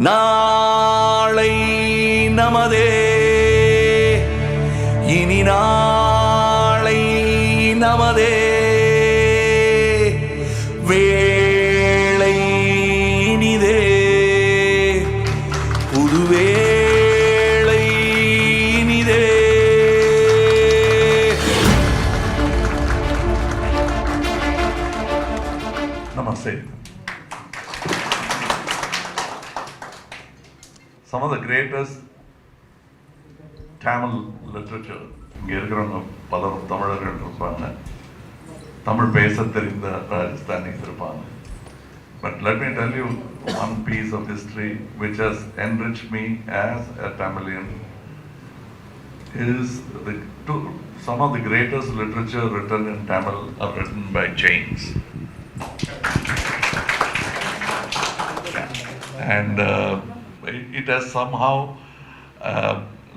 நாளை நமதே, இனி நாளை நமதே, வேளை இனிதே, புதுவேளை இனிதே. Namaste. Some of the greatest Tamil literature, இங்கே இருக்கிறவங்க பலரும் தமிழர்கள் இருப்பாங்க, தமிழ் பேச தெரிந்த ராஜஸ்தானிஸ் இருப்பாங்க. But let me tell you one piece of history which has enriched me as a Tamilian is some of the greatest literature written in Tamil are written by Jains. And it has somehow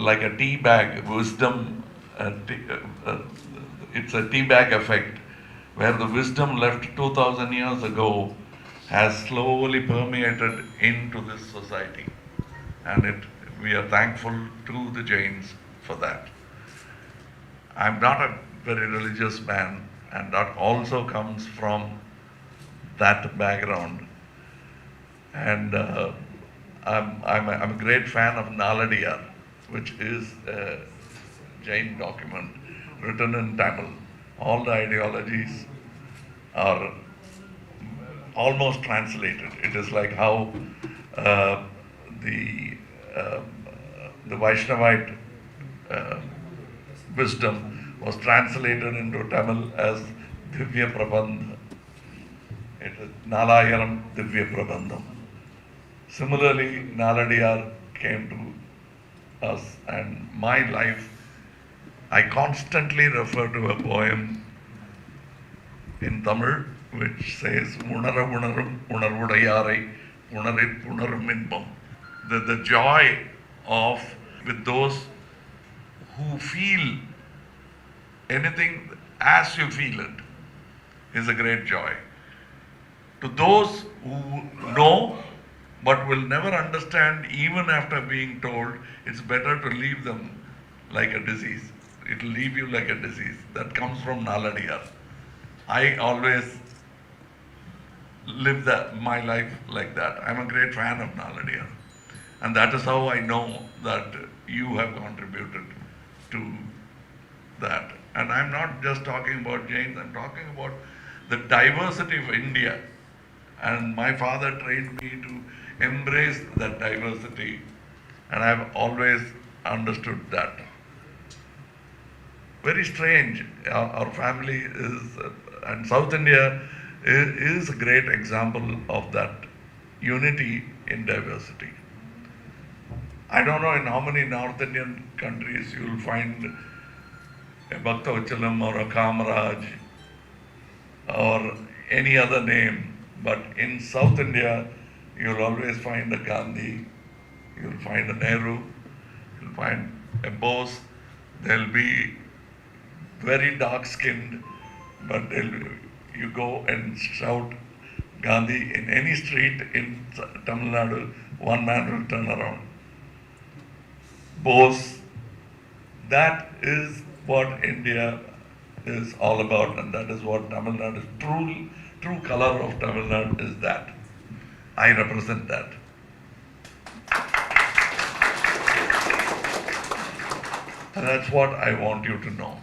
like a tea bag wisdom, it's a tea bag effect where the wisdom left 2000 years ago has slowly permeated into this society, and we are thankful to the Jains for that. I'm not a very religious man, and that also comes from that background. And I'm a great fan of Naladiyar, which is a Jain document written in Tamil. All the ideologies are almost translated. It is like how the Vaishnavite wisdom was translated into Tamil as Divya Prabandha. It is Nalayaram Divya Prabandham. Similarly, Naladiyar came to us, and my life, I constantly refer to a poem in Tamil which says, Unara unarum unarvudayarai unarit unarum inbam. The joy of with those who feel anything as you feel it is a great joy. To those who know but will never understand, even after being told, it's better to leave them like a disease. It will leave you like a disease. That comes from Naladiyar. I always live my life like that. I'm a great fan of Naladiyar. And that is how I know that you have contributed to that. And I'm not just talking about Jains, I'm talking about the diversity of India. And my father trained me to embrace that diversity, and I've always understood that. Very strange. Our family is, and South India is a great example of that unity in diversity. I don't know in how many North Indian countries you will find a Bhaktavachalam or a Kamaraj or any other name, but in South India, you'll always find a Gandhi, you'll find a Nehru, you'll find a Bose. They'll be very dark-skinned, but you go and shout Gandhi in any street in Tamil Nadu, one man will turn around. Bose, that is what India is all about, and that is what Tamil Nadu is. True color of Tamil Nadu is that. I represent that. And that's what I want you to know.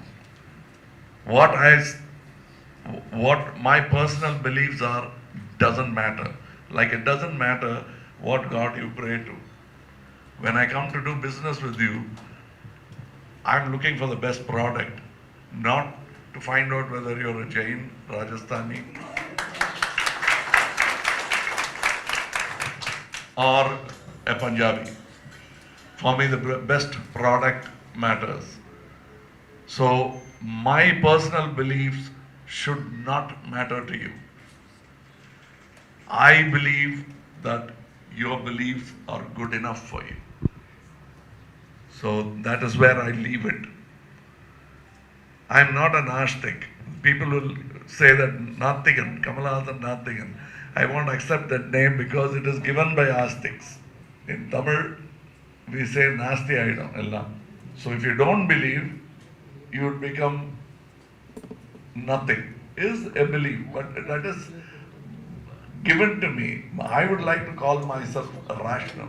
What my personal beliefs are doesn't matter. Like it doesn't matter what God you pray to. When I come to do business with you, I'm looking for the best product, not to find out whether you're a Jain, Rajasthani, or a Punjabi. For me, the best product matters. So my personal beliefs should not matter to you. I believe that your beliefs are good enough for you. So that is where I leave it. I'm not an Ashtik. People will say that Nathigan, Kamalahassan Nathigan. I won't accept that name because it is given by Astiks. In Tamil, we say nasti aidam ellam. So if you don't believe, you would become nothing. Is a belief, but that is given to me. I would like to call myself rational.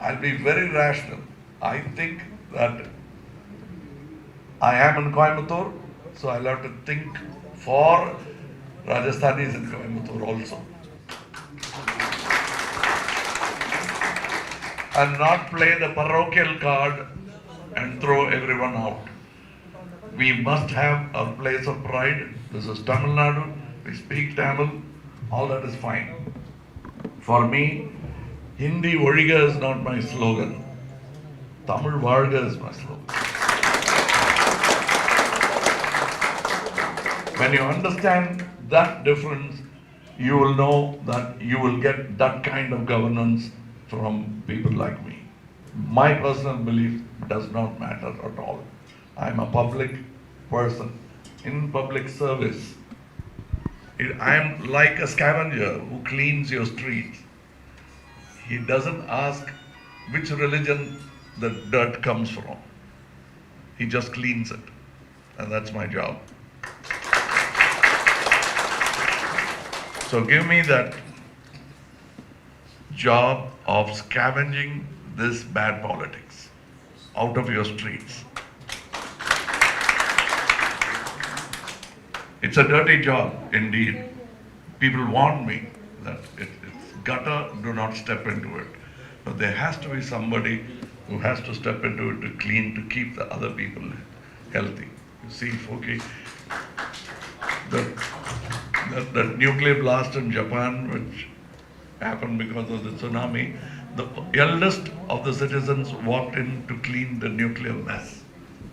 I'll be very rational. I think that I am in Coimbatore, so I'll have to think for Rajasthanis in Coimbatore also. And not play the parochial card and throw everyone out. We must have our place of pride. This is Tamil Nadu. We speak Tamil. All that is fine. For me, Hindi Voliga is not my slogan. Tamil Varga is my slogan. When you understand that difference, you will know that you will get that kind of governance from people like me. My personal belief does not matter at all. I'm a public person in public service. I'm like a scavenger who cleans your streets. He doesn't ask which religion the dirt comes from. He just cleans it. And that's my job. So give me that job of scavenging this bad politics out of your streets. It's a dirty job indeed. People warn me that it's gutter, do not step into it. But there has to be somebody who has to step into it to clean, to keep the other people healthy. You see, Foki, the nuclear blast in Japan, which happened because of the tsunami, the eldest of the citizens walked in to clean the nuclear mess,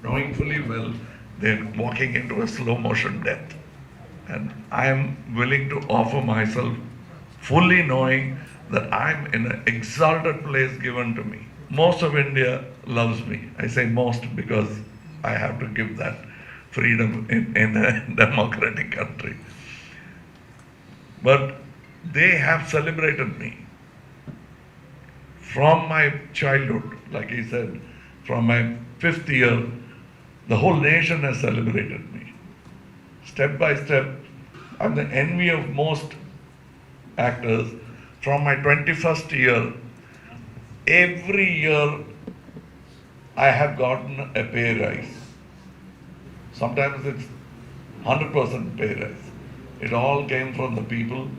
knowing fully well they're walking into a slow motion death. And I am willing to offer myself fully knowing that I'm in an exalted place given to me. Most of India loves me. I say most because I have to give that freedom in a democratic country. But they have celebrated me. From my childhood, like he said, from my 5th year, the whole nation has celebrated me. Step by step, I'm the envy of most actors. From my 21st year, every year I have gotten a pay rise. Sometimes it's 100% pay rise. It all came from the people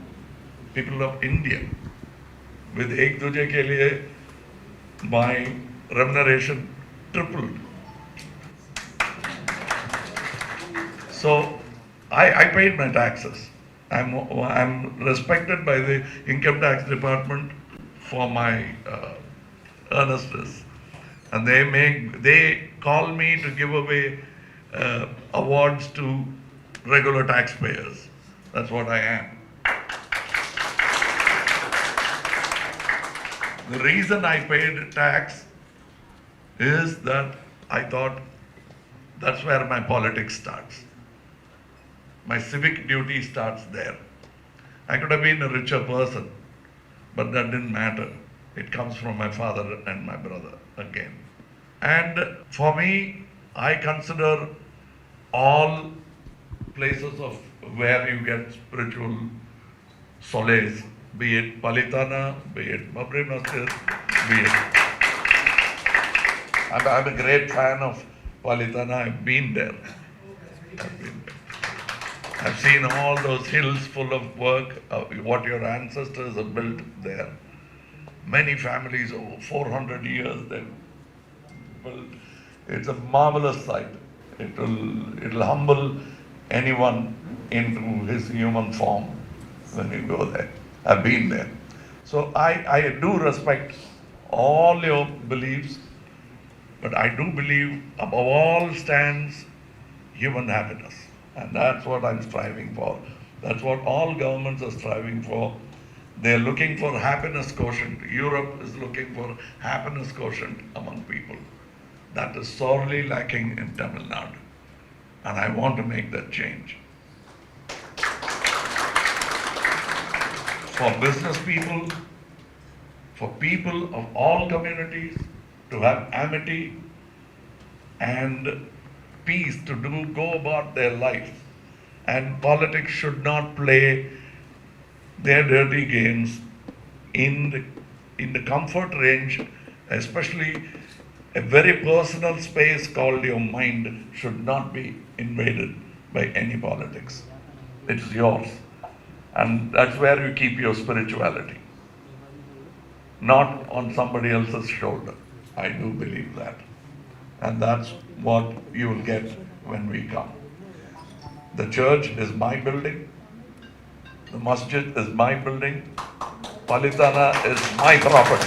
of India. With Ek Duje Ke Liye, my remuneration tripled. So I paid my taxes. I'm respected by the income tax department for my earnestness, and they call me to give away awards to regular taxpayers. That's what I am. The reason I paid tax is that I thought that's where my politics starts. My civic duty starts there. I could have been a richer person, but that didn't matter. It comes from my father and my brother again. And for me, I consider all places of where you get spiritual solace, be it Palitana, be it Babri Masjid, be it. And I'm a great fan of Palitana. I've been there. I've seen all those hills full of work, what your ancestors have built there. Many families over 400 years they've built. It's a marvelous sight. It'll humble anyone into his human form when you go there. I've been there. So I do respect all your beliefs, but I do believe above all stands human happiness. And that's what I'm striving for. That's what all governments are striving for. They're looking for happiness quotient. Europe is looking for happiness quotient among people. That is sorely lacking in Tamil Nadu. And I want to make that change. For business people, for people of all communities to have amity and peace to go about their life. And politics should not play their dirty games in the comfort range, especially a very personal space called your mind should not be invaded by any politics. It's yours. And that's where you keep your spirituality, not on somebody else's shoulder. I do believe that. And that's what you will get when we come. The church is my building. The masjid is my building. Palitana is my property.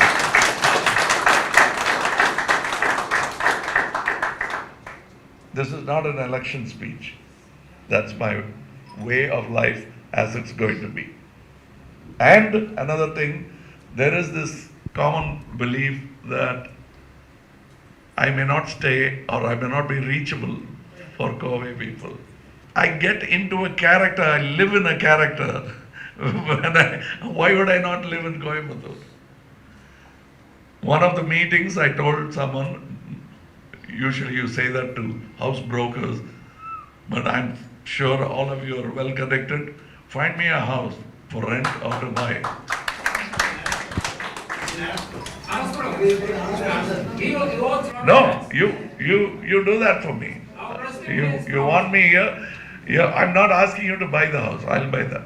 This is not an election speech. That's my way of life as it's going to be. And another thing, there is this common belief that I may not stay or I may not be reachable for Covey people. I get into a character, I live in a character. Why would I not live in Coimbatore? One of the meetings I told someone, usually you say that to house brokers, but I'm sure all of you are well connected. Find me a house for rent or to buy. No, you do that for me. You want me here? Yeah, I'm not asking you to buy the house. I'll buy that.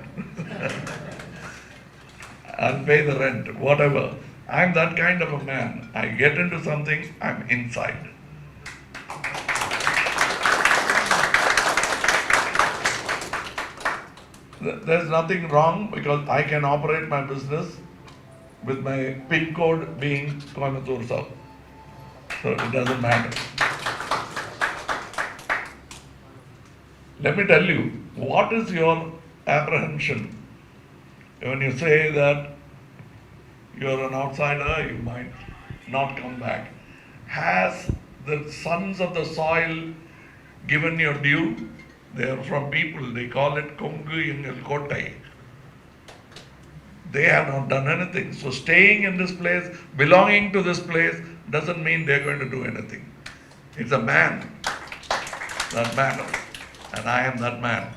I'll pay the rent, whatever. I'm that kind of a man. I get into something, I'm inside. There's nothing wrong because I can operate my business with my PIN code being Coimbatore South. So it doesn't matter. Let me tell you, what is your apprehension when you say that you're an outsider, you might not come back? Has the sons of the soil given your due? They are from people, they call it Kongu Ingal Kotai. They have not done anything. So staying in this place, belonging to this place, doesn't mean they're going to do anything. It's a man that matters. And I am that man.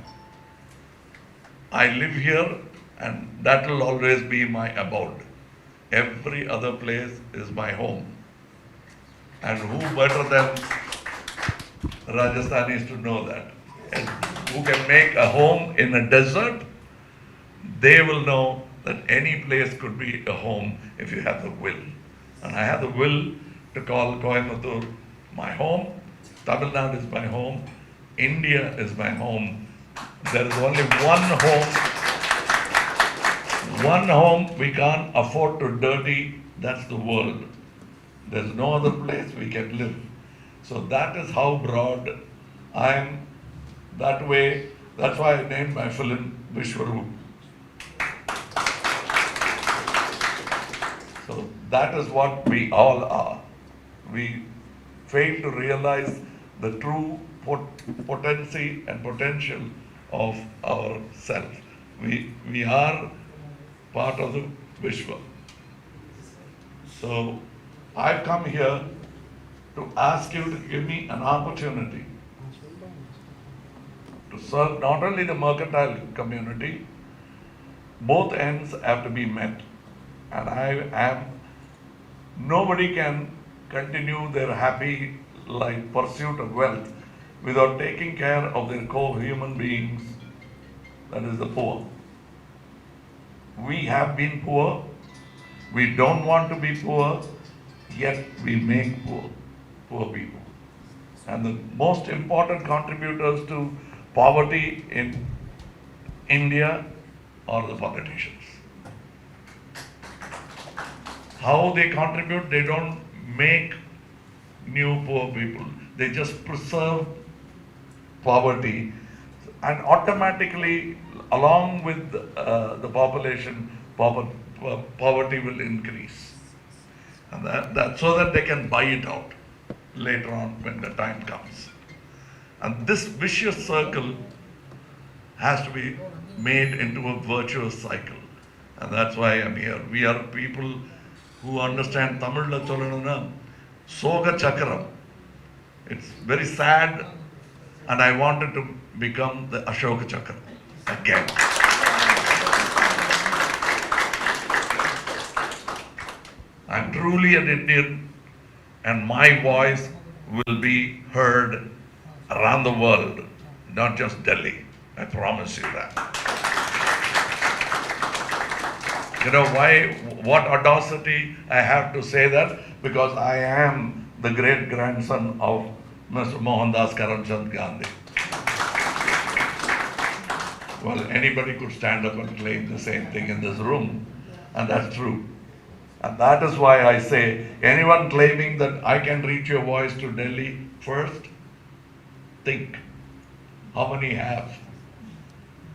I live here and that will always be my abode. Every other place is my home. And who better than Rajasthanis to know that? And who can make a home in a desert? They will know that any place could be a home if you have the will. And I have the will to call Coimbatore my home. Tamil Nadu is my home. India is my home. There is only one home we can't afford to dirty, that's the world. There's no other place we can live. So that is how broad I am, that way. That's why I named my film Vishwaroop. So that is what we all are. We fail to realize the true potency and potential of ourself. We are part of the Vishwa. So I've come here to ask you to give me an opportunity to serve not only the mercantile community, both ends have to be met. And nobody can continue their happy life, pursuit of wealth, without taking care of their co-human beings, that is the poor. We have been poor, we don't want to be poor, yet we make poor people. And the most important contributors to poverty in India are the politicians. How they contribute, they don't make new poor people. They just preserve poverty, and automatically, along with the population, poverty will increase. And that so that they can buy it out later on when the time comes. And this vicious circle has to be made into a virtuous cycle. And that's why I'm here. We are people who understand Tamil la sollanuna Soga Chakram. It's very sad, and I wanted to become the Ashoka Chakra again. I'm truly an Indian, and my voice will be heard around the world, not just Delhi. I promise you that. You know why? What audacity I have to say that? Because I am the great grandson of Mr. Mohandas Karamchand Gandhi. Well, anybody could stand up and claim the same thing in this room, and that's true. And that is why I say, anyone claiming that I can reach your voice to Delhi, first, think, how many have?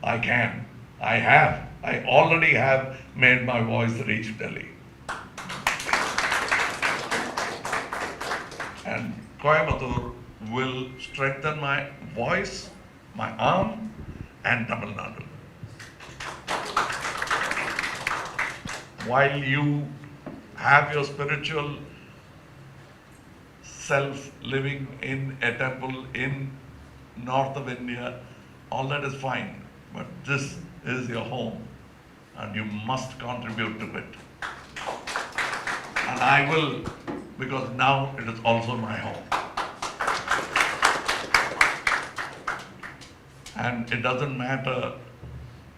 I can. I have. I already have made my voice reach Delhi. And Coimbatore will strengthen my voice, my arm, and Tamil Nadu. While you have your spiritual self living in a temple in north of India, all that is fine. But this is your home, and you must contribute to it. And I will, because now it is also my home. And it doesn't matter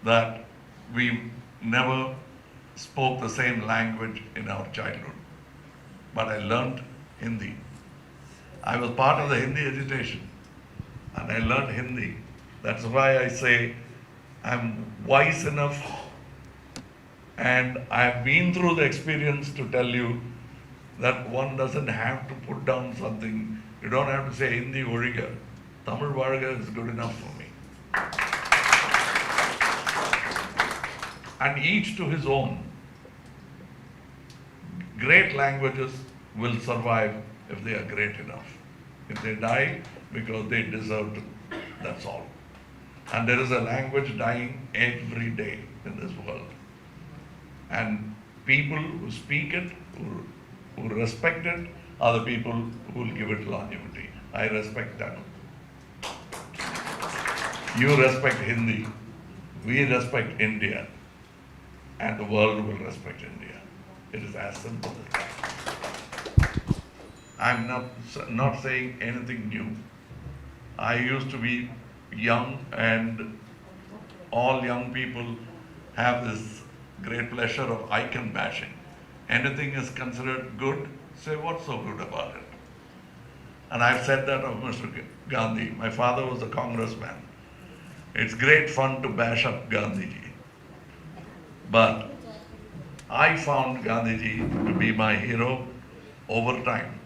that we never spoke the same language in our childhood, but I learned Hindi. I was part of the Hindi agitation, and I learned Hindi. That's why I say I'm wise enough, and I've been through the experience to tell you that one doesn't have to put down something. You don't have to say Hindi Origa. Tamil Varga is good enough for me. And each to his own. Great languages will survive if they are great enough. If they die because they deserve to, that's all. And there is a language dying every day in this world. And people who speak it, who respect it, are the people who will give it longevity. I respect that. You respect Hindi. We respect India. And the world will respect India. It is as simple as that. I'm not saying anything new. I used to be young, and all young people have this great pleasure of icon bashing. Anything is considered good, say what's so good about it? And I've said that of Mr. Gandhi. My father was a congressman. It's great fun to bash up Gandhiji. But I found Gandhiji to be my hero over time.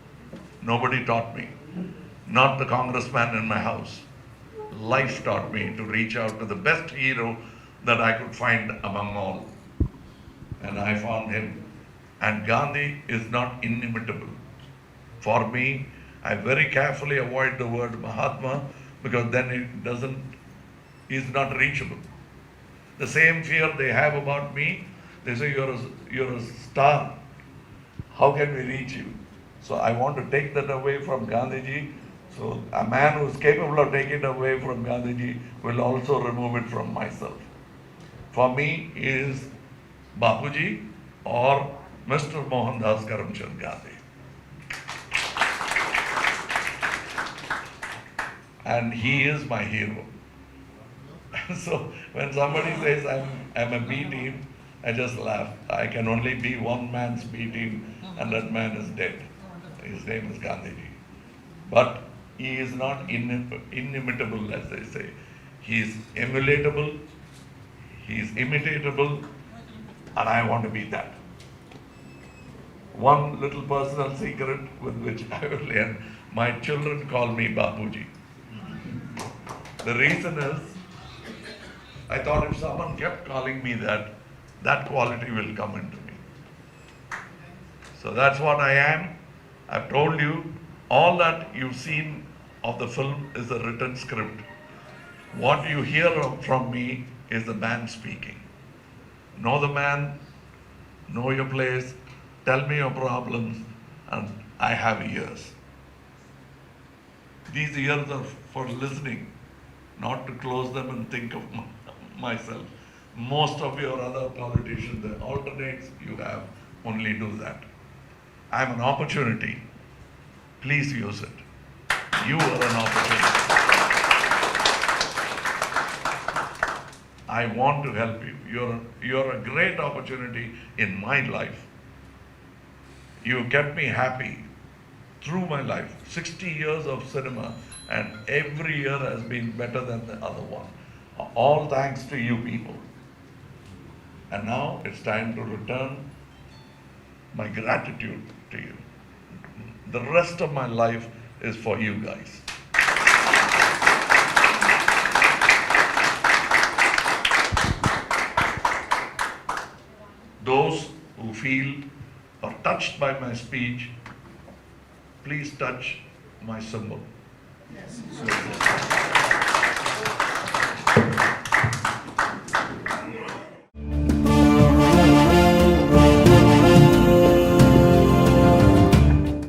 Nobody taught me. Not the congressman in my house. Life taught me to reach out to the best hero that I could find among all. And I found him. And Gandhi is not inimitable. For me, I very carefully avoid the word Mahatma, because then he's not reachable. The same fear they have about me, they say you're a star. How can we reach you? So I want to take that away from Gandhiji. So a man who is capable of taking it away from Gandhiji will also remove it from myself. For me, he is Bapuji or Mr. Mohandas Karamchand Gandhi. And he is my hero. So when somebody says I'm a B team, I just laugh. I can only be one man's B team, and that man is dead. His name is Gandhiji. But he is not inimitable, as they say. He is emulatable, he is imitatable, and I want to be that. One little personal secret with which I will end. My children call me Bapuji. The reason is, I thought if someone kept calling me that, that quality will come into me. So that's what I am. I've told you, all that you've seen of the film is a written script. What you hear from me is the man speaking. Know the man, know your place, Tell me your problems, and I have ears. These ears are for listening, not to close them and think of myself. Most of your other politicians, the alternates you have, only do that. I have an opportunity. Please use it. You are an opportunity. I want to help you. You're a great opportunity in my life. You kept me happy through my life. 60 years of cinema, and every year has been better than the other one. All thanks to you people. And now it's time to return my gratitude to you. The rest of my life is for you guys. Those who feel or touched by my speech, please touch my symbol.